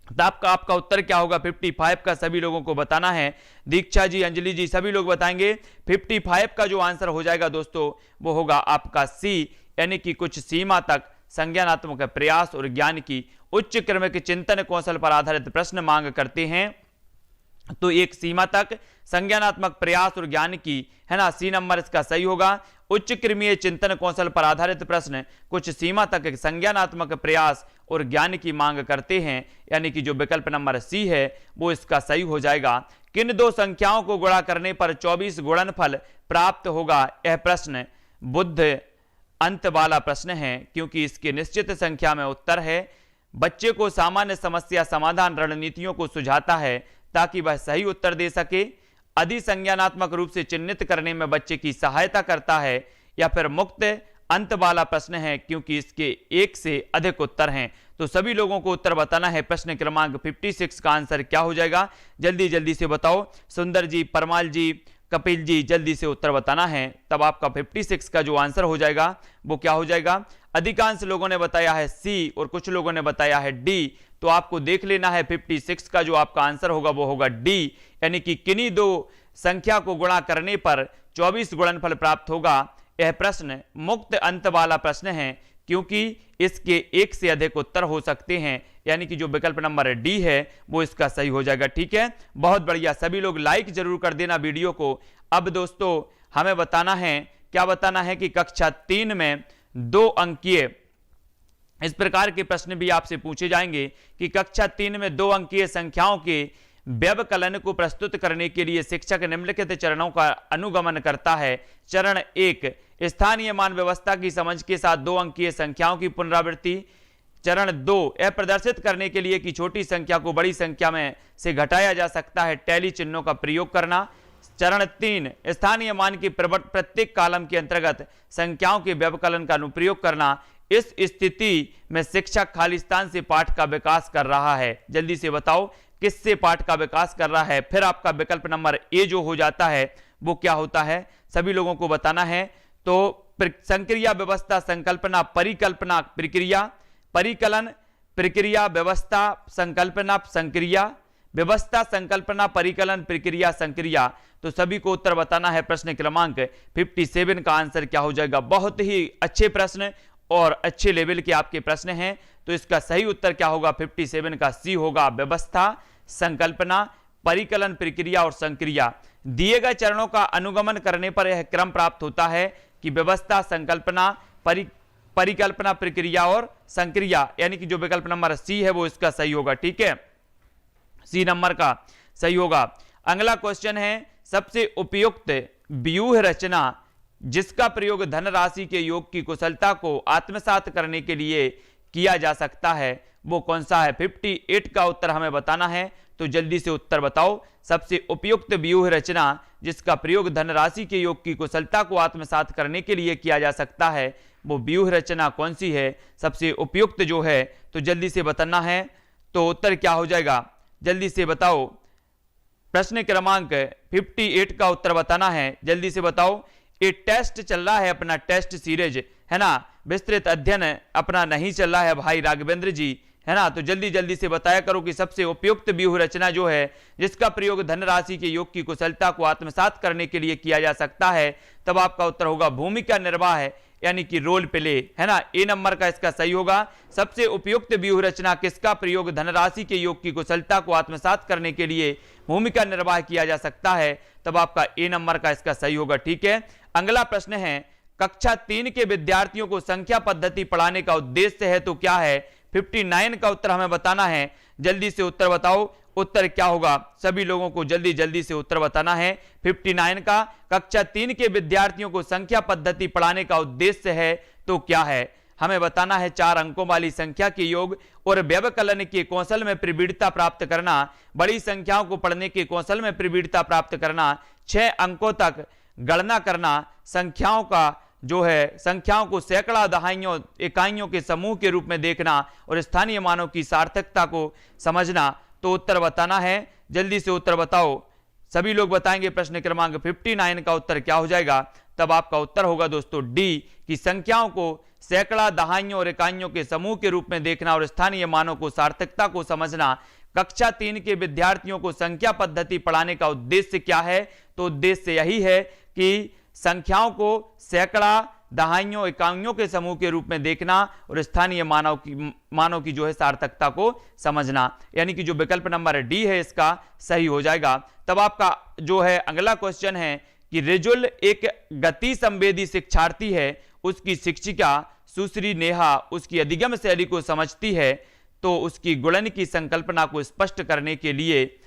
Speaker 1: तो आपका उत्तर क्या होगा? 55 का सभी लोगों को बताना है। दीक्षा जी, अंजलि जी, सभी लोग बताएंगे। 55 का जो आंसर हो जाएगा दोस्तों वो होगा आपका सी, यानी कि कुछ सीमा तक संज्ञानात्मक प्रयास और ज्ञान की। उच्च क्रमिक चिंतन कौशल पर आधारित प्रश्न मांग करते हैं, तो एक सीमा तक संज्ञानात्मक प्रयास और ज्ञान की, है ना, सी नंबर इसका सही होगा। उच्च क्रमीय चिंतन कौशल पर आधारित प्रश्न कुछ सीमा तक संज्ञानात्मक प्रयास और ज्ञान की मांग करते हैं, यानी कि जो विकल्प नंबर सी है वो इसका सही हो जाएगा। किन दो संख्याओं को गुणा करने पर 24 गुणनफल प्राप्त होगा? यह प्रश्न बुद्ध अंत वाला प्रश्न है, क्योंकि इसके निश्चित संख्या में उत्तर है। बच्चे को सामान्य समस्या समाधान रणनीतियों को सुझाता है ताकि वह सही उत्तर दे सके। अधिसंज्ञानात्मक रूप से चिन्हित करने में बच्चे की सहायता करता है, या फिर मुक्त अंत वाला प्रश्न है, क्योंकि इसके एक से अधिक उत्तर हैं। तो सभी लोगों को उत्तर बताना है। प्रश्न क्रमांक 56 का आंसर क्या हो जाएगा? जल्दी जल्दी से बताओ। सुंदर जी, परमाल जी, कपिल जी, जल्दी से उत्तर बताना है। तब आपका 56 का जो आंसर हो जाएगा वो क्या हो जाएगा? अधिकांश लोगों ने बताया है सी और कुछ लोगों ने बताया है डी। तो आपको देख लेना है 56 का जो आपका आंसर होगा वो होगा डी, यानी कि किन्हीं दो संख्या को गुणा करने पर 24 गुणनफल प्राप्त होगा। यह प्रश्न मुक्त अंत वाला प्रश्न है, क्योंकि इसके एक से अधिक उत्तर हो सकते हैं, यानी कि जो विकल्प नंबर डी है वो इसका सही हो जाएगा। ठीक है, बहुत बढ़िया। सभी लोग लाइक जरूर कर देना वीडियो को। अब दोस्तों हमें बताना है, क्या बताना है कि कक्षा 3 में 2 अंकीय इस प्रकार के प्रश्न भी आपसे पूछे जाएंगे कि कक्षा 3 में 2 अंकीय संख्याओं के व्यवकलन को प्रस्तुत करने के लिए शिक्षक निम्नलिखित चरणों का अनुगमन करता है। चरण 1, स्थानीय मान व्यवस्था की समझ के साथ 2 अंकीय संख्याओं की पुनरावृत्ति। चरण 2, यह प्रदर्शित करने के लिए कि छोटी संख्या को बड़ी संख्या में से घटाया जा सकता है, टैली चिन्हों का प्रयोग करना। चरण 3, स्थानीय मान के प्रत्येक कॉलम के अंतर्गत संख्याओं के व्यवकलन का अनुप्रयोग करना। इस स्थिति में शिक्षक खालिस्तान से पाठ का विकास कर रहा है। जल्दी से बताओ किससे पाठ का विकास कर रहा है? फिर आपका विकल्प नंबर ए जो हो जाता है वो क्या होता है? सभी लोगों को बताना है। तो संक्रिया, व्यवस्था, संकल्पना, परिकल्पना, प्रक्रिया, परिकलन, प्रक्रिया, व्यवस्था, संकल्पना, संक्रिया, व्यवस्था, संकल्पना, परिकलन, प्रक्रिया, संक्रिया। तो सभी को उत्तर बताना है। प्रश्न क्रमांक 57 का आंसर क्या हो जाएगा? बहुत ही अच्छे प्रश्न और अच्छे लेवल के आपके प्रश्न हैं। तो इसका सही उत्तर क्या होगा? 57 का सी होगा, व्यवस्था, संकल्पना, परिकलन प्रक्रिया और संक्रिया। दिए गए चरणों का अनुगमन करने पर यह क्रम प्राप्त होता है कि व्यवस्था, संकल्पना, परिकल्पना, प्रक्रिया और संक्रिया, यानी कि जो विकल्प नंबर सी है वो इसका सही होगा। ठीक है, सी नंबर का सही होगा। अगला क्वेश्चन है, सबसे उपयुक्त व्यूह रचना जिसका प्रयोग धनराशि के योग की कुशलता को आत्मसात करने के लिए किया जा सकता है वो कौन सा है? 58 का उत्तर हमें बताना है, तो जल्दी से उत्तर बताओ। सबसे उपयुक्त व्यूह रचना जिसका प्रयोग धनराशि के योग की कुशलता को आत्मसात करने के लिए किया जा सकता है वो व्यूह रचना कौन सी है? सबसे उपयुक्त जो है, तो जल्दी से बताना है। तो उत्तर क्या हो जाएगा? जल्दी से बताओ। प्रश्न क्रमांक 58 का उत्तर बताना है, जल्दी से बताओ। ये टेस्ट चल रहा है अपना, टेस्ट सीरीज है ना, विस्तृत अध्ययन अपना नहीं चल रहा है भाई राघवेंद्र जी, है ना। तो जल्दी जल्दी से बताया करो कि सबसे उपयुक्त व्यूह रचना जो है जिसका प्रयोग धनराशि के योग की कुशलता को आत्मसात करने के लिए किया जा सकता है, तब आपका उत्तर होगा भूमिका निर्वाह है, यानी कि रोल प्ले, है ना। ए नंबर का इसका सही होगा। सबसे उपयुक्त व्यूह रचना किसका प्रयोग धनराशि के योग की कुशलता को आत्मसात करने के लिए भूमिका निर्वाह किया जा सकता है, तब आपका ए नंबर का इसका सही होगा। ठीक है, अगला प्रश्न है, कक्षा 3 के विद्यार्थियों को संख्या पद्धति पढ़ाने का उद्देश्य है तो क्या है? 59 का उत्तर हमें बताना है, जल्दी से उत्तर बताओ। उत्तर क्या होगा? सभी लोगों को जल्दी जल्दी से उत्तर बताना है। 59 का, कक्षा 3 के विद्यार्थियों को संख्या पद्धति पढ़ाने का उद्देश्य है तो क्या है? हमें बताना है 4 अंकों वाली संख्या के योग और व्यवकलन के कौशल में प्रवीणता प्राप्त करना, बड़ी संख्याओं को पढ़ने के कौशल में प्रवीणता प्राप्त करना, 6 अंकों तक गणना करना, संख्याओं का जो है संख्याओं को सैकड़ा, दहाइयों, इकाइयों के समूह के रूप में देखना और स्थानीय मानों की सार्थकता को समझना। तो उत्तर बताना है, जल्दी से उत्तर बताओ। सभी लोग बताएंगे प्रश्न क्रमांक 59 का उत्तर क्या हो जाएगा? तब आपका उत्तर होगा दोस्तों डी, कि संख्याओं को सैकड़ा, दहाइयों और इकाइयों के समूह के रूप में देखना और स्थानीय मानों को सार्थकता को समझना। कक्षा 3 के विद्यार्थियों को संख्या पद्धति पढ़ाने का उद्देश्य क्या है? तो उद्देश्य यही है कि संख्याओं को सैकड़ा, दहाइयों, इकाइयों के समूह के रूप में देखना और स्थानीय मानों की जो है सार्थकता को समझना, यानी कि जो विकल्प नंबर डी है इसका सही हो जाएगा। तब आपका जो है अगला क्वेश्चन है कि रिजुल एक गति संवेदी शिक्षार्थी है, उसकी शिक्षिका सुश्री नेहा उसकी अधिगम शैली को समझती है, तो उसकी गुणन की संकल्पना को स्पष्ट करने के लिए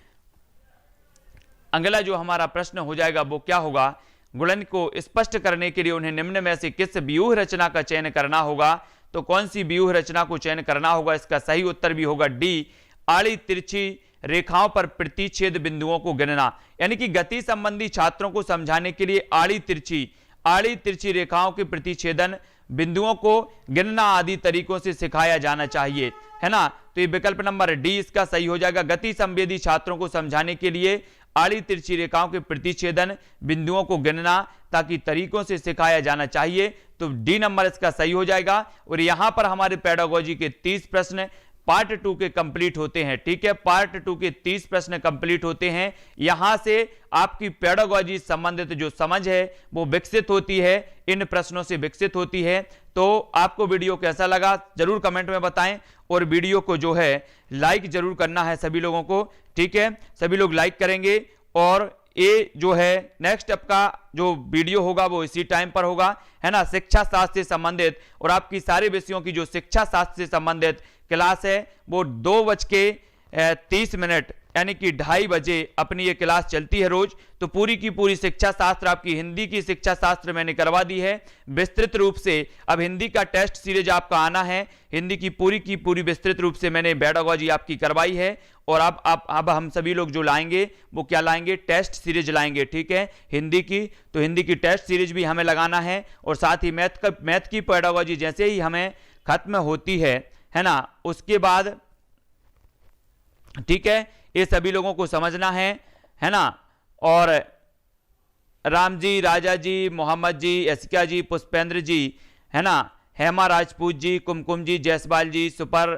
Speaker 1: अगला जो हमारा प्रश्न हो जाएगा वो क्या होगा? गुणन को स्पष्ट करने के लिए उन्हें निम्न में से किस व्यूह रचना का चयन करना होगा? तो कौन सी व्यूह रचना को चयन करना होगा? इसका सही उत्तर भी होगा डी, आड़ी तिरछी रेखाओं पर प्रतिच्छेद बिंदुओं को गिनना, यानी कि गति संबंधी छात्रों को समझाने के लिए आड़ी तिरछी रेखाओं के प्रतिच्छेदन बिंदुओं को गिनना आदि तरीकों से सिखाया जाना चाहिए, है ना। तो ये विकल्प नंबर डी इसका सही हो जाएगा। गति संवेदी छात्रों को समझाने के लिए आड़ी तिरछी रेखाओं के प्रतिच्छेदन बिंदुओं को गिनना ताकि तरीकों से सिखाया जाना चाहिए, तो डी नंबर इसका सही हो जाएगा। और यहां पर हमारे पेडागोजी के 30 प्रश्न पार्ट 2 के कंप्लीट होते हैं। ठीक है, पार्ट 2 के 30 प्रश्न कंप्लीट होते हैं। यहां से आपकी पेडागोजी संबंधित जो समझ है वो विकसित होती है, इन प्रश्नों से विकसित होती है। तो आपको वीडियो कैसा लगा जरूर कमेंट में बताएं और वीडियो को जो है लाइक जरूर करना है सभी लोगों को। ठीक है, सभी लोग लाइक करेंगे और ये जो है नेक्स्ट आपका जो वीडियो होगा वो इसी टाइम पर होगा, है ना। शिक्षा शास्त्र से संबंधित और आपकी सारे विषयों की जो शिक्षा शास्त्र से संबंधित क्लास है वो 2:30 यानी कि 2:30 बजे अपनी ये क्लास चलती है रोज। तो पूरी की पूरी शिक्षा शास्त्र, आपकी हिंदी की शिक्षा शास्त्र मैंने करवा दी है विस्तृत रूप से। अब हिंदी का टेस्ट सीरीज आपका आना है, हिंदी की पूरी विस्तृत रूप से मैंने पेडागोजी आपकी करवाई है। और अब हम सभी लोग जो लाएंगे वो क्या लाएंगे? टेस्ट सीरीज लाएंगे। ठीक है, हिंदी की, तो हिंदी की टेस्ट सीरीज भी हमें लगाना है और साथ ही मैथ की पेडागोजी जैसे ही हमें खत्म होती है ना, उसके बाद ठीक है ये सभी लोगों को समझना है ना। और राम जी, राजा जी, मोहम्मद जी, यशिका जी, पुष्पेंद्र जी, है ना, हेमा राजपूत जी, कुमकुम जी, जयसवाल जी, सुपर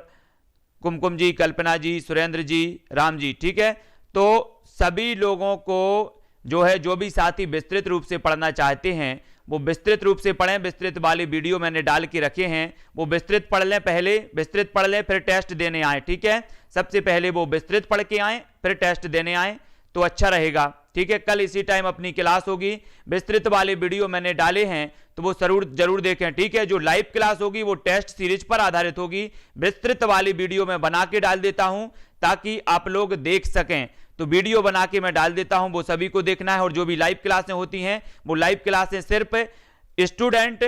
Speaker 1: कुमकुम जी, कल्पना जी, सुरेंद्र जी, राम जी। ठीक है, तो सभी लोगों को जो है, जो भी साथी विस्तृत रूप से पढ़ना चाहते हैं वो विस्तृत रूप से पढ़ें। विस्तृत वाले वीडियो मैंने डाल के रखे हैं, वो विस्तृत पढ़ लें, पहले विस्तृत पढ़ लें फिर टेस्ट देने आए। ठीक है, सबसे पहले वो विस्तृत पढ़ के आए फिर टेस्ट देने आए तो अच्छा रहेगा। ठीक है, कल इसी टाइम अपनी क्लास होगी, विस्तृत वाले वीडियो मैंने डाले हैं तो वो जरूर देखें। ठीक है, जो लाइव क्लास होगी वो टेस्ट सीरीज पर आधारित होगी, विस्तृत वाली वीडियो मैं बना के डाल देता हूं ताकि आप लोग देख सकें। तो वीडियो बना के मैं डाल देता हूं, वो सभी को देखना है। और जो भी लाइव क्लासें होती हैं वो लाइव क्लासें सिर्फ स्टूडेंट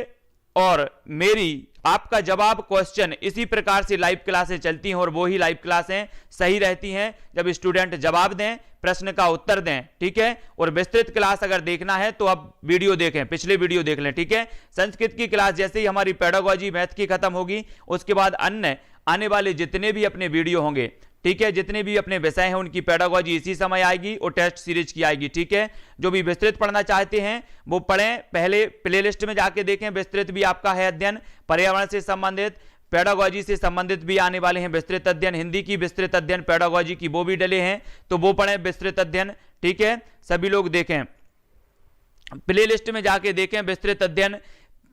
Speaker 1: और मेरी आपका जवाब क्वेश्चन इसी प्रकार से लाइव क्लासें चलती हैं और वो ही लाइव क्लासें सही रहती हैं जब स्टूडेंट जवाब दें, प्रश्न का उत्तर दें। ठीक है, और विस्तृत क्लास अगर देखना है तो अब वीडियो देखें, पिछले वीडियो देख लें। ठीक है, संस्कृत की क्लास जैसे ही हमारी पेडागोजी मैथ की खत्म होगी उसके बाद अन्य आने वाले जितने भी अपने वीडियो होंगे, ठीक है, जितने भी अपने विषय हैं उनकी पेडागोजी इसी समय आएगी और टेस्ट सीरीज की आएगी। ठीक है, जो भी विस्तृत पढ़ना चाहते हैं वो पढ़ें, पहले प्लेलिस्ट में जाके देखें। विस्तृत भी आपका है अध्ययन, पर्यावरण से संबंधित, पेडागोजी से संबंधित भी आने वाले हैं विस्तृत अध्ययन, हिंदी की विस्तृत अध्ययन, पेडागोजी की वो भी डले हैं तो वो पढ़ें विस्तृत अध्ययन। ठीक है, सभी लोग देखें, प्लेलिस्ट में जाके देखें विस्तृत अध्ययन।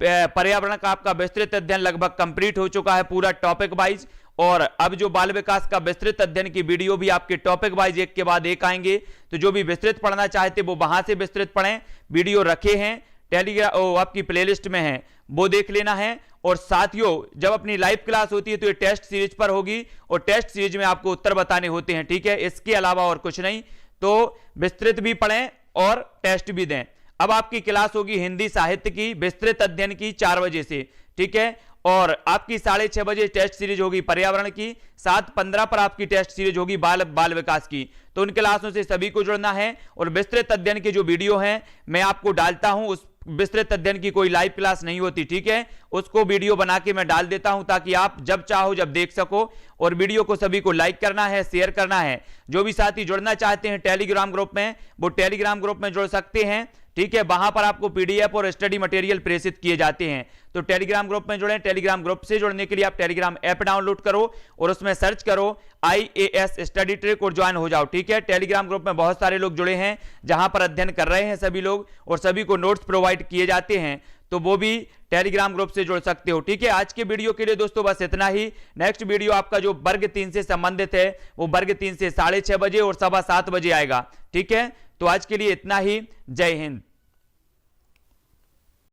Speaker 1: पर्यावरण का आपका विस्तृत अध्ययन लगभग कंप्लीट हो चुका है पूरा टॉपिक वाइज, और अब जो बाल विकास का विस्तृत अध्ययन की वीडियो भी आपके टॉपिक वाइज एक के बाद एक आएंगे। तो जो भी विस्तृत पढ़ना चाहते वो वहां से विस्तृत पढ़ें, वीडियो रखे हैं टेलीग्राम आपकी प्लेलिस्ट में है वो देख लेना है। और साथियों जब अपनी लाइव क्लास होती है तो ये टेस्ट सीरीज पर होगी और टेस्ट सीरीज में आपको उत्तर बताने होते हैं। ठीक है, इसके अलावा और कुछ नहीं, तो विस्तृत भी पढ़ें और टेस्ट भी दें। अब आपकी क्लास होगी हिंदी साहित्य की विस्तृत अध्ययन की 4 बजे से। ठीक है, और आपकी 6:30 बजे टेस्ट सीरीज होगी पर्यावरण की, 7:15 पर आपकी टेस्ट सीरीज होगी बाल विकास की। तो उन क्लासों से सभी को जुड़ना है। और विस्तृत अध्ययन के जो वीडियो हैं मैं आपको डालता हूं, उस विस्तृत अध्ययन की कोई लाइव क्लास नहीं होती। ठीक है, उसको वीडियो बना के मैं डाल देता हूं ताकि आप जब चाहो जब देख सको। और वीडियो को सभी को लाइक करना है, शेयर करना है। जो भी साथी जुड़ना चाहते हैं टेलीग्राम ग्रुप में वो टेलीग्राम ग्रुप में जुड़ सकते हैं। ठीक है, वहां पर आपको पीडीएफ और स्टडी मटेरियल प्रेषित किए जाते हैं। तो टेलीग्राम ग्रुप में जुड़ें। टेलीग्राम ग्रुप से जुड़ने के लिए आप टेलीग्राम ऐप डाउनलोड करो और उसमें सर्च करो IAS स्टडी ट्रिक और ज्वाइन हो जाओ। ठीक है, टेलीग्राम ग्रुप में बहुत सारे लोग जुड़े हैं जहां पर अध्ययन कर रहे हैं सभी लोग और सभी को नोट्स प्रोवाइड किए जाते हैं, तो वो भी टेलीग्राम ग्रुप से जुड़ सकते हो। ठीक है, आज के वीडियो के लिए दोस्तों बस इतना ही। नेक्स्ट वीडियो आपका जो वर्ग 3 से संबंधित है वो वर्ग 3 से 6:30 बजे और 7:15 बजे आएगा। ठीक है, तो आज के लिए इतना ही। जय हिंद।